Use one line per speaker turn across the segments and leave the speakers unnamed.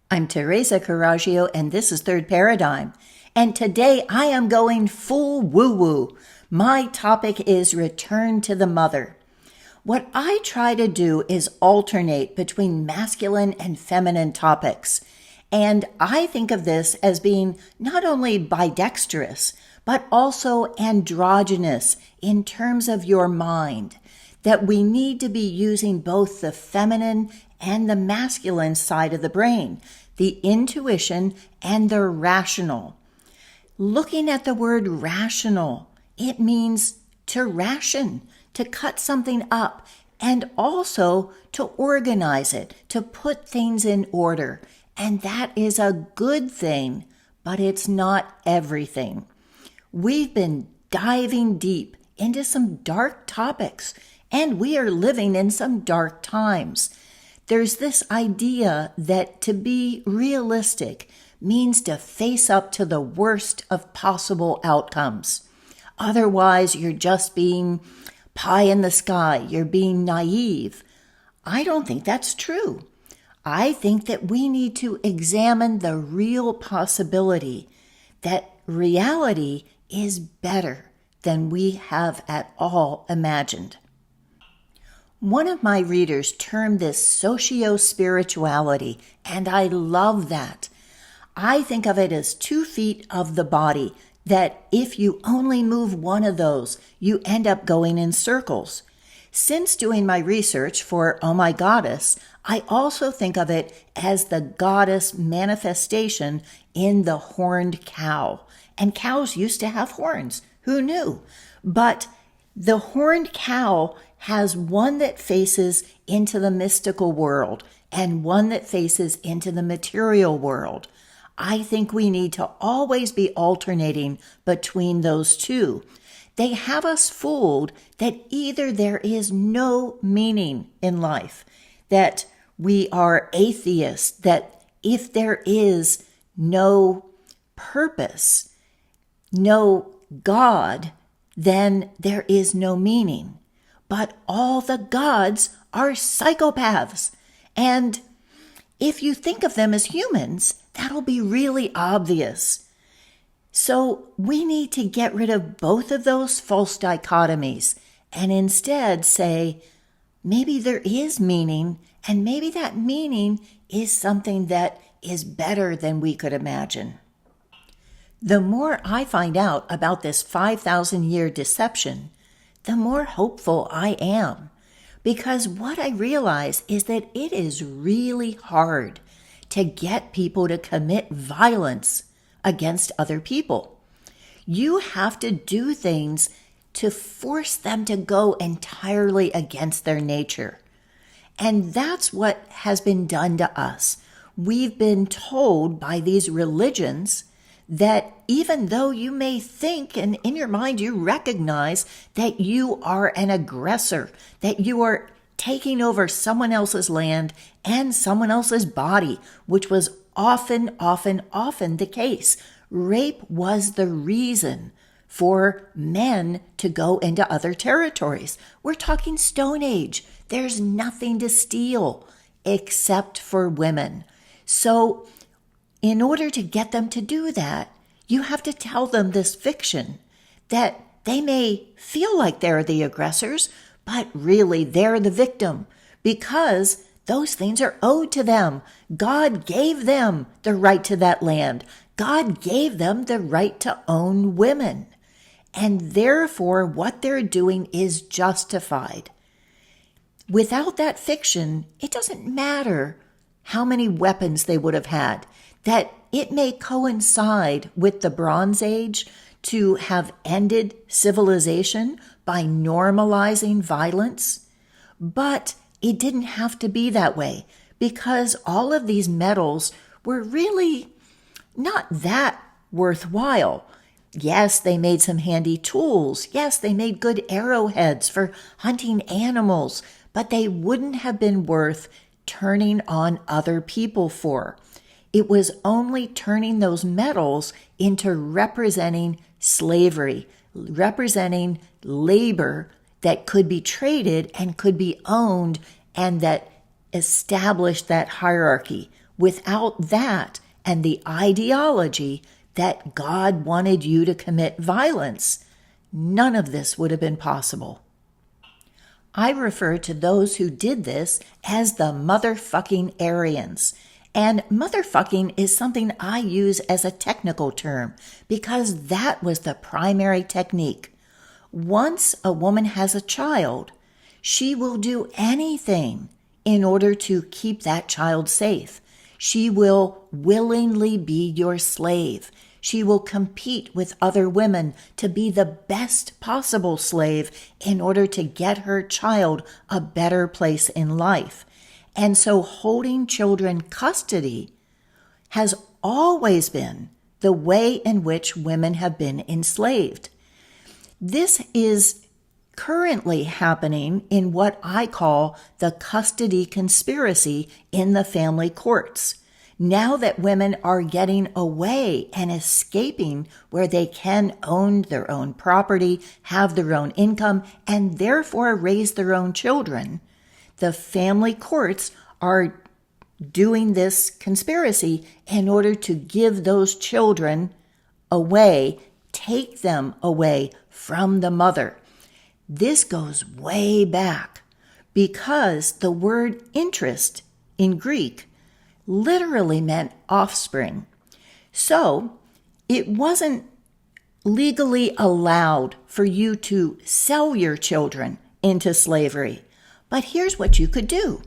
I'm Teresa Caraggio, and this is Third Paradigm. And today I am going full woo-woo. My topic is Return to the Mother. What I try to do is alternate between masculine and feminine topics. And I think of this as being not only bidextrous, but also androgynous in terms of your mind. That we need to be using both the feminine and the masculine side of the brain, the intuition and the rational. Looking at the word rational, it means to ration, to cut something up, and also to organize it, to put things in order. And that is a good thing, but it's not everything. We've been diving deep into some dark topics, and we are living in some dark times. There's this idea that to be realistic means to face up to the worst of possible outcomes. Otherwise, you're just being pie in the sky. You're being naive. I don't think that's true. I think that we need to examine the real possibility that reality is better than we have at all imagined. One of my readers termed this socio-spirituality, and I love that. I think of it as 2 feet of the body, that if you only move one of those, you end up going in circles. Since doing my research for Oh My Goddess, I also think of it as the goddess manifestation in the horned cow. And cows used to have horns. Who knew? But the horned cow has one that faces into the mystical world and one that faces into the material world. I think we need to always be alternating between those two. They have us fooled that either there is no meaning in life, that we are atheists, that if there is no purpose, no God, then there is no meaning. But all the gods are psychopaths. And if you think of them as humans, that'll be really obvious. So we need to get rid of both of those false dichotomies and instead say, maybe there is meaning, and maybe that meaning is something that is better than we could imagine. The more I find out about this 5,000-year deception, the more hopeful I am. Because what I realize is that it is really hard to get people to commit violence against other people. You have to do things to force them to go entirely against their nature. And that's what has been done to us. We've been told by these religions that even though you may think and in your mind you recognize that you are an aggressor, that you are taking over someone else's land and someone else's body, which was often the case. Rape was the reason for men to go into other territories. We're talking Stone Age. There's nothing to steal except for women. So in order to get them to do that, you have to tell them this fiction that they may feel like they're the aggressors, but really they're the victim because those things are owed to them. God gave them the right to that land. God gave them the right to own women. And therefore, what they're doing is justified. Without that fiction, it doesn't matter how many weapons they would have had, that it may coincide with the Bronze Age to have ended civilization by normalizing violence, but it didn't have to be that way because all of these metals were really not that worthwhile. Yes, they made some handy tools. Yes, they made good arrowheads for hunting animals, but they wouldn't have been worth turning on other people for. It was only turning those metals into representing slavery, representing labor that could be traded and could be owned and that established that hierarchy. Without that and the ideology that God wanted you to commit violence, none of this would have been possible. I refer to those who did this as the motherfucking Aryans. And motherfucking is something I use as a technical term because that was the primary technique. Once a woman has a child, she will do anything in order to keep that child safe. She will willingly be your slave. She will compete with other women to be the best possible slave in order to get her child a better place in life. And so holding children custody has always been the way in which women have been enslaved. This is currently happening in what I call the custody conspiracy in the family courts. Now that women are getting away and escaping where they can own their own property, have their own income, and therefore raise their own children, the family courts are doing this conspiracy in order to give those children away, take them away from the mother. This goes way back because the word interest in Greek literally meant offspring. So it wasn't legally allowed for you to sell your children into slavery. But here's what you could do.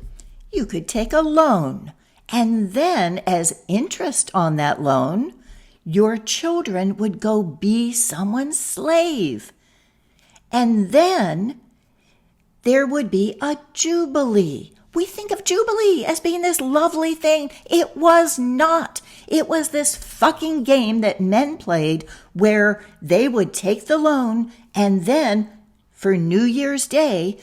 You could take a loan, and then as interest on that loan, your children would go be someone's slave. And then there would be a Jubilee. We think of Jubilee as being this lovely thing. It was not. It was this fucking game that men played where they would take the loan and then for New Year's Day,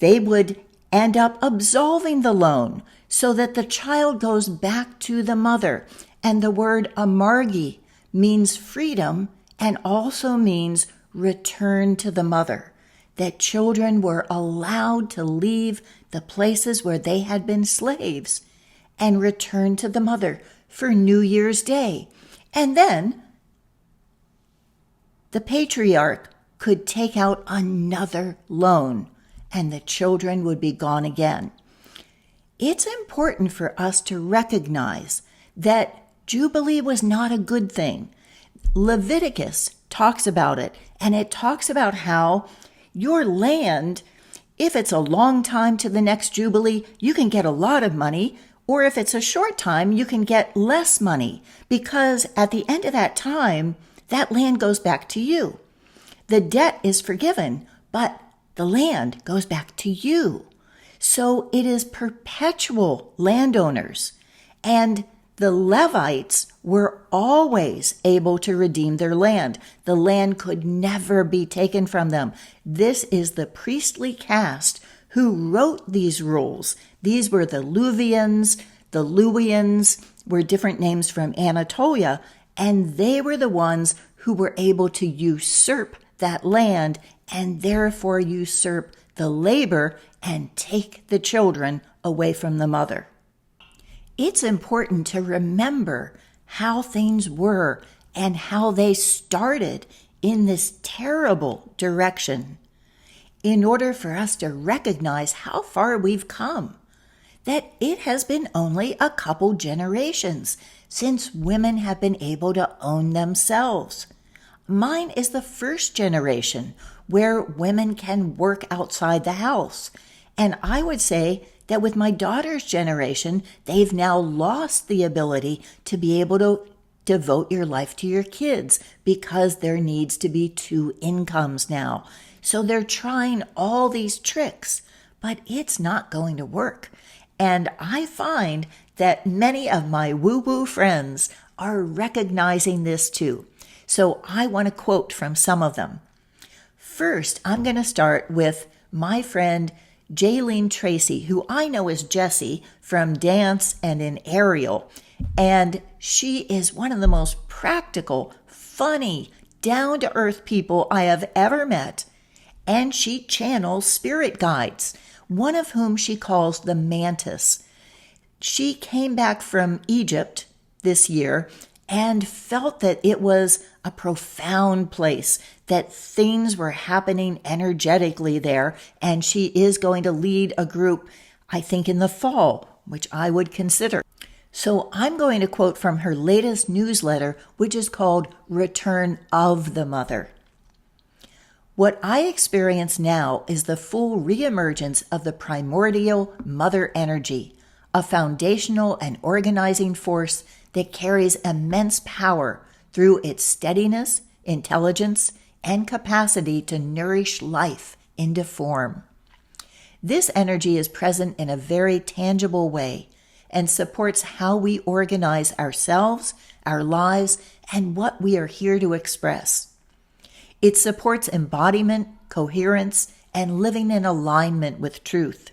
they would end up absolving the loan so that the child goes back to the mother. And the word amargi means freedom and also means return to the mother. That children were allowed to leave the places where they had been slaves and return to the mother for New Year's Day. And then the patriarch could take out another loan and the children would be gone again. It's important for us to recognize that Jubilee was not a good thing. Leviticus talks about it, and it talks about how your land, if it's a long time to the next Jubilee, you can get a lot of money, or if it's a short time, you can get less money, because at the end of that time, that land goes back to you. The debt is forgiven, but the land goes back to you. So it is perpetual landowners, and the Levites were always able to redeem their land. The land could never be taken from them. This is the priestly caste who wrote these rules. These were the Luvians. The Luwians were different names from Anatolia, and they were the ones who were able to usurp that land and therefore usurp the labor and take the children away from the mother. It's important to remember how things were and how they started in this terrible direction in order for us to recognize how far we've come, that it has been only a couple generations since women have been able to own themselves. Mine is the first generation where women can work outside the house. And I would say that with my daughter's generation, they've now lost the ability to be able to devote your life to your kids because there needs to be two incomes now. So they're trying all these tricks, but it's not going to work. And I find that many of my woo-woo friends are recognizing this too. So I want to quote from some of them. First, I'm going to start with my friend Jaylene Tracy, who I know as Jessie from Dance and in Ariel. And she is one of the most practical, funny, down-to-earth people I have ever met. And she channels spirit guides, one of whom she calls the Mantis. She came back from Egypt this year and felt that it was a profound place, that things were happening energetically there, and she is going to lead a group, I think, in the fall, which I would consider. So I'm going to quote from her latest newsletter, which is called Return of the Mother. What I experience now is the full reemergence of the primordial mother energy, a foundational and organizing force that carries immense power through its steadiness, intelligence, and capacity to nourish life into form. This energy is present in a very tangible way and supports how we organize ourselves, our lives, and what we are here to express. It supports embodiment, coherence, and living in alignment with truth.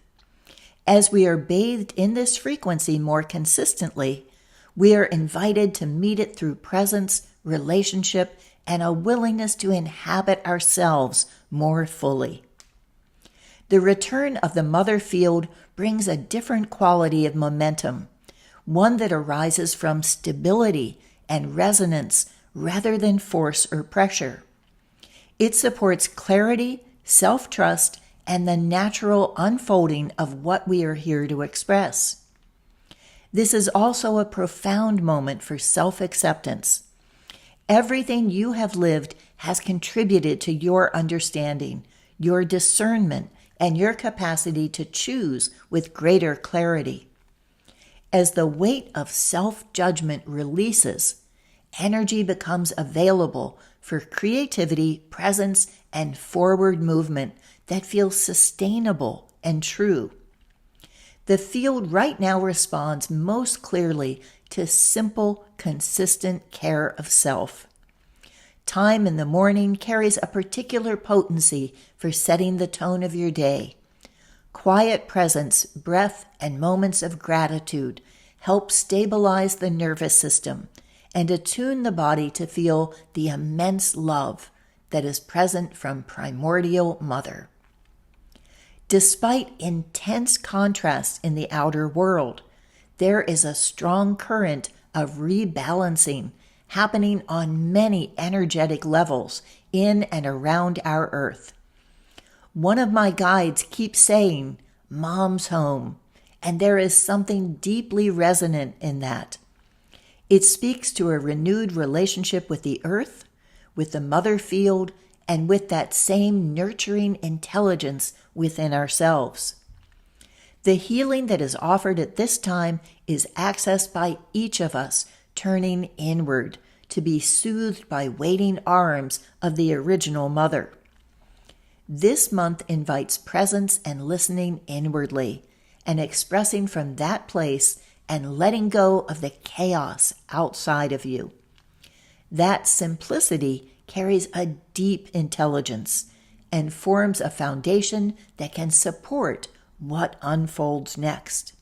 As we are bathed in this frequency more consistently, we are invited to meet it through presence, relationship, and a willingness to inhabit ourselves more fully. The return of the mother field brings a different quality of momentum, one that arises from stability and resonance rather than force or pressure. It supports clarity, self-trust, and the natural unfolding of what we are here to express. This is also a profound moment for self-acceptance. Everything you have lived has contributed to your understanding, your discernment, and your capacity to choose with greater clarity. As the weight of self-judgment releases, energy becomes available for creativity, presence, and forward movement that feels sustainable and true. The field right now responds most clearly to simple, consistent care of self. Time in the morning carries a particular potency for setting the tone of your day. Quiet presence, breath, and moments of gratitude help stabilize the nervous system and attune the body to feel the immense love that is present from primordial mother. Despite intense contrast in the outer world, there is a strong current of rebalancing happening on many energetic levels in and around our Earth. One of my guides keeps saying, "Mom's home," and there is something deeply resonant in that. It speaks to a renewed relationship with the Earth, with the mother field, and with that same nurturing intelligence within ourselves. The healing that is offered at this time is accessed by each of us turning inward to be soothed by waiting arms of the original mother. This month invites presence and listening inwardly and expressing from that place and letting go of the chaos outside of you. That simplicity carries a deep intelligence and forms a foundation that can support what unfolds next.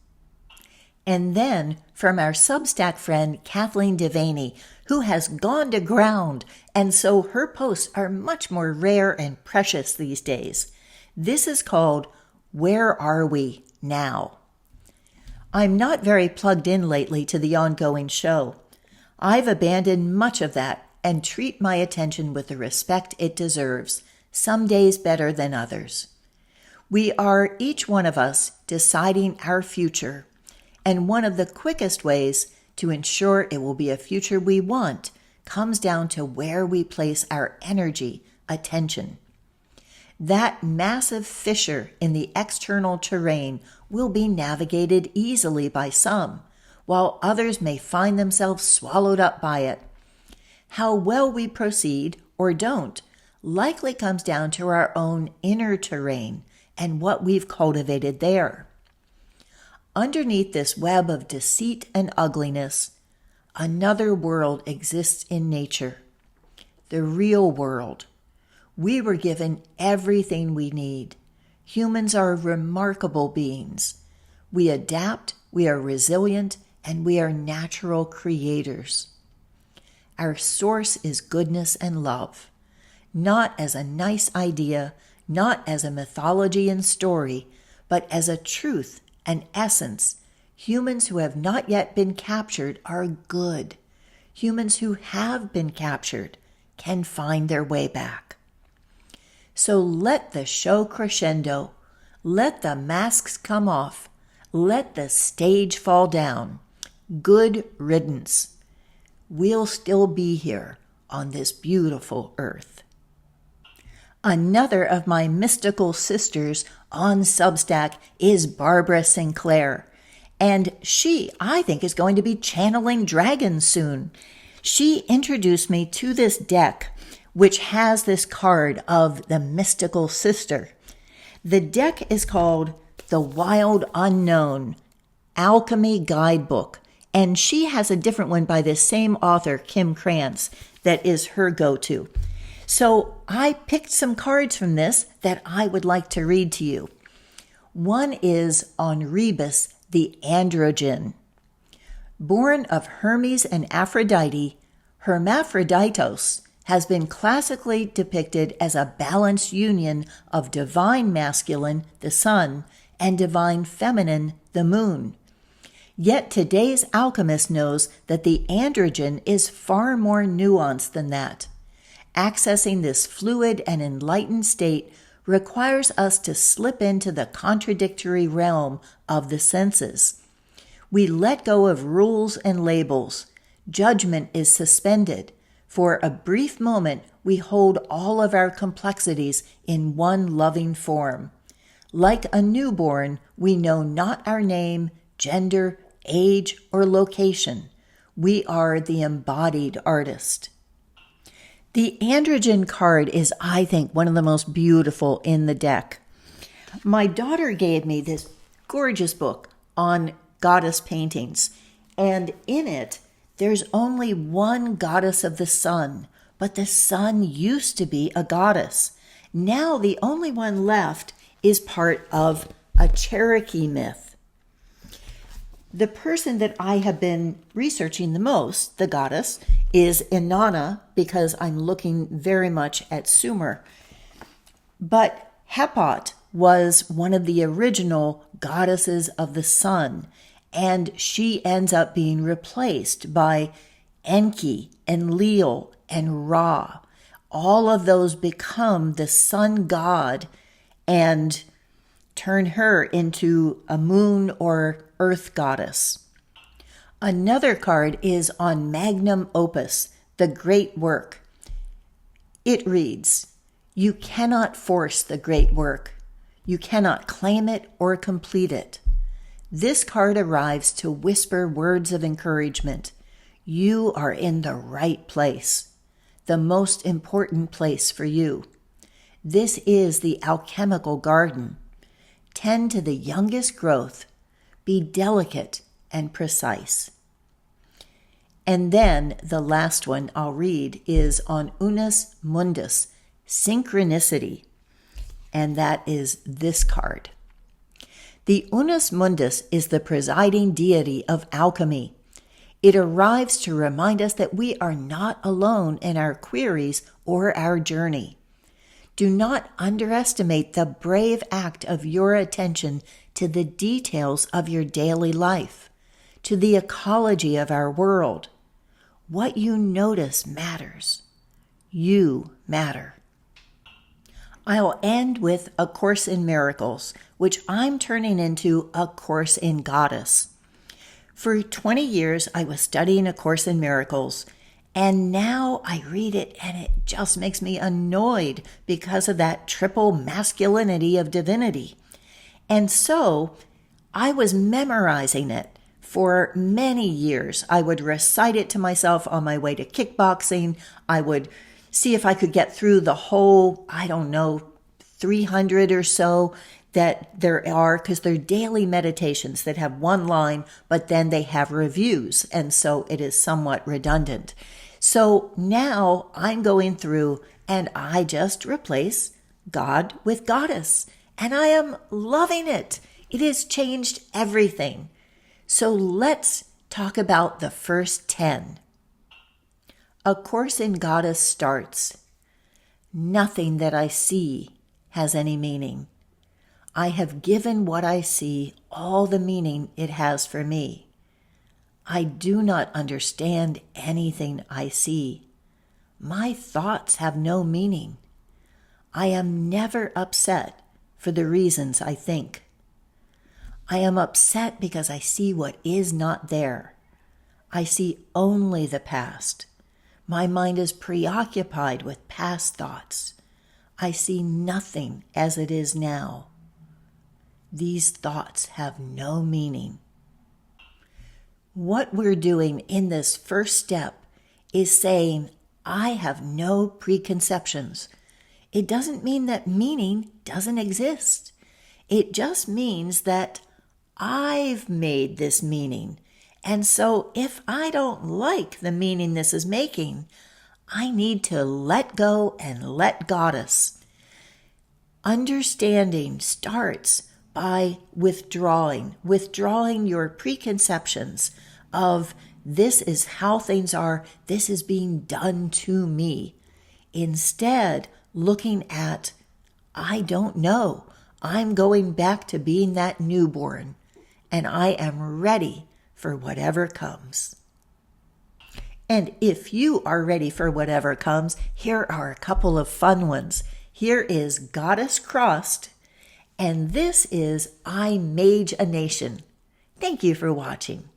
And then from our Substack friend Kathleen Devaney, who has gone to ground, and so her posts are much more rare and precious these days. This is called Where Are We Now? I'm not very plugged in lately to the ongoing show. I've abandoned much of that and treat my attention with the respect it deserves, some days better than others. We are, each one of us, deciding our future, and one of the quickest ways to ensure it will be a future we want comes down to where we place our energy, attention. That massive fissure in the external terrain will be navigated easily by some, while others may find themselves swallowed up by it. How well we proceed or don't likely comes down to our own inner terrain and what we've cultivated there. Underneath this web of deceit and ugliness, another world exists in nature, the real world. We were given everything we need. Humans are remarkable beings. We adapt, we are resilient, and we are natural creators. Our source is goodness and love, not as a nice idea, not as a mythology and story, but as a truth, an essence, Humans who have not yet been captured are good. Humans who have been captured can find their way back. So let the show crescendo. Let the masks come off. Let the stage fall down. Good riddance. We'll still be here on this beautiful earth. Another of my mystical sisters on Substack is Barbara Sinclair. And she, I think, is going to be channeling dragons soon. She introduced me to this deck, which has this card of the mystical sister. The deck is called The Wild Unknown Alchemy Guidebook. And she has a different one by the same author, Kim Krantz, that is her go-to. So I picked some cards from this that I would like to read to you. One is on Rebus, the androgen. Born of Hermes and Aphrodite, Hermaphroditos has been classically depicted as a balanced union of divine masculine, the sun, and divine feminine, the moon. Yet today's alchemist knows that the androgen is far more nuanced than that. Accessing this fluid and enlightened state requires us to slip into the contradictory realm of the senses. We let go of rules and labels. Judgment is suspended. For a brief moment, we hold all of our complexities in one loving form. Like a newborn, we know not our name, gender, age, or location. We are the embodied artist. The androgen card is, I think, one of the most beautiful in the deck. My daughter gave me this gorgeous book on goddess paintings, and in it, there's only one goddess of the sun, but the sun used to be a goddess. Now the only one left is part of a Cherokee myth. The person that I have been researching the most, the goddess, is Inanna, because I'm looking very much at Sumer. But Hepot was one of the original goddesses of the sun, and she ends up being replaced by Enki and Leel and Ra. All of those become the sun god and turn her into a moon or earth goddess. Another card is on Magnum Opus, the great work. It reads, "You cannot force the great work. You cannot claim it or complete it." This card arrives to whisper words of encouragement. You are in the right place, the most important place for you. This is the alchemical garden. Tend to the youngest growth. Be delicate and precise. And then the last one I'll read is on Unus Mundus, synchronicity. And that is this card. The Unus Mundus is the presiding deity of alchemy. It arrives to remind us that we are not alone in our queries or our journey. Do not underestimate the brave act of your attention to the details of your daily life, to the ecology of our world. What you notice matters. You matter. I'll end with A Course in Miracles, which I'm turning into A Course in Goddess. For 20 years, I was studying A Course in Miracles, and now I read it and it just makes me annoyed because of that triple masculinity of divinity. And so I was memorizing it for many years. I would recite it to myself on my way to kickboxing. I would see if I could get through the whole, 300 or so that there are, because they're daily meditations that have one line, but then they have reviews. And so it is somewhat redundant. So now I'm going through and I just replace God with goddess. And I am loving it. It has changed everything. So let's talk about the first 10. A Course in Goddess starts. Nothing that I see has any meaning. I have given what I see all the meaning it has for me. I do not understand anything I see. My thoughts have no meaning. I am never upset for the reasons I think. I am upset because I see what is not there. I see only the past. My mind is preoccupied with past thoughts. I see nothing as it is now. These thoughts have no meaning. What we're doing in this first step is saying, I have no preconceptions. It doesn't mean that meaning doesn't exist. It just means that I've made this meaning. And so if I don't like the meaning this is making, I need to let go and let Goddess. Understanding starts by withdrawing your preconceptions of this is how things are, this is being done to me. Instead, looking at, I don't know, I'm going back to being that newborn, and I am ready for whatever comes. And if you are ready for whatever comes, here are a couple of fun ones. Here is Goddess Crossed, and this is I Mage a Nation. Thank you for watching.